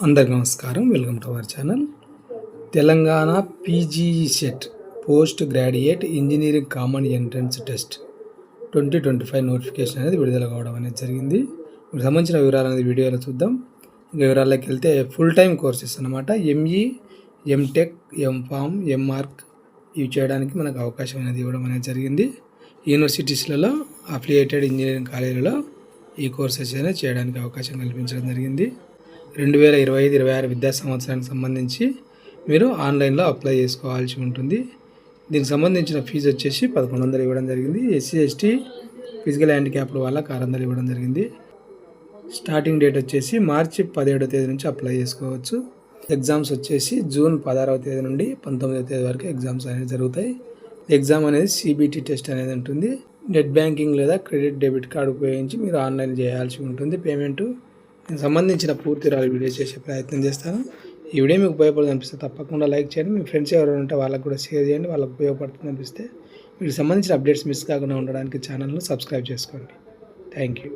అందరికి నమస్కారం. Welcome to our channel. Telangana PGE set post graduate engineering common entrance test 2025 notification అనేది విడుదల కావడం అనేది జరిగింది. మీకు సంబంధించిన వివరాలు అనేది వీడియోలో చూద్దాం. ఇంకా వివరాల్లోకి వెళ్తే ఫుల్ టైం కోర్సెస్ అనమాట. ఎంఈ, ఎంటెక్, ఎంఫామ్, ఎంఆర్క్ ఇవి చేయడానికి మనకు అవకాశం అనేది ఇవ్వడం అనేది జరిగింది. యూనివర్సిటీస్లలో అఫిలియేటెడ్ ఇంజనీరింగ్ కాలేజీలలో ఈ కోర్సెస్ అనేది చేయడానికి అవకాశం కల్పించడం జరిగింది. 2025-26 విద్యా సంవత్సరానికి సంబంధించి మీరు ఆన్లైన్లో అప్లై చేసుకోవాల్సి ఉంటుంది. దీనికి సంబంధించిన ఫీజు వచ్చేసి 1100 ఇవ్వడం జరిగింది. ఎస్సీ ఎస్టీ ఫిజికల్ హ్యాండిక్యాప్డ్ వాళ్ళకి 600 ఇవ్వడం జరిగింది. స్టార్టింగ్ డేట్ వచ్చేసి మార్చి 17వ తేదీ నుంచి అప్లై చేసుకోవచ్చు. ఎగ్జామ్స్ వచ్చేసి జూన్ 16వ తేదీ నుండి 19వ తేదీ వరకు ఎగ్జామ్స్ అనేది జరుగుతాయి. ఎగ్జామ్ అనేది సిబిటి టెస్ట్ అనేది ఉంటుంది. నెట్ బ్యాంకింగ్ లేదా క్రెడిట్ డెబిట్ కార్డు ఉపయోగించి మీరు ఆన్లైన్ చేయాల్సి ఉంటుంది పేమెంటు. దీనికి సంబంధించిన పూర్తి వీడియో చేసే ప్రయత్నం చేస్తాను. ఈ వీడియో మీకు ఉపయోగపడుతుంది అనిపిస్తే తప్పకుండా లైక్ చేయండి. మీ ఫ్రెండ్స్ ఎవరైనా ఉంటే వాళ్ళకు కూడా షేర్ చేయండి. వాళ్ళకు ఉపయోగపడుతుంది అనిపిస్తే వీటికి సంబంధించిన అప్డేట్స్ మిస్ కాకుండా ఉండడానికి ఛానల్ను సబ్స్క్రైబ్ చేసుకోండి. Thank you.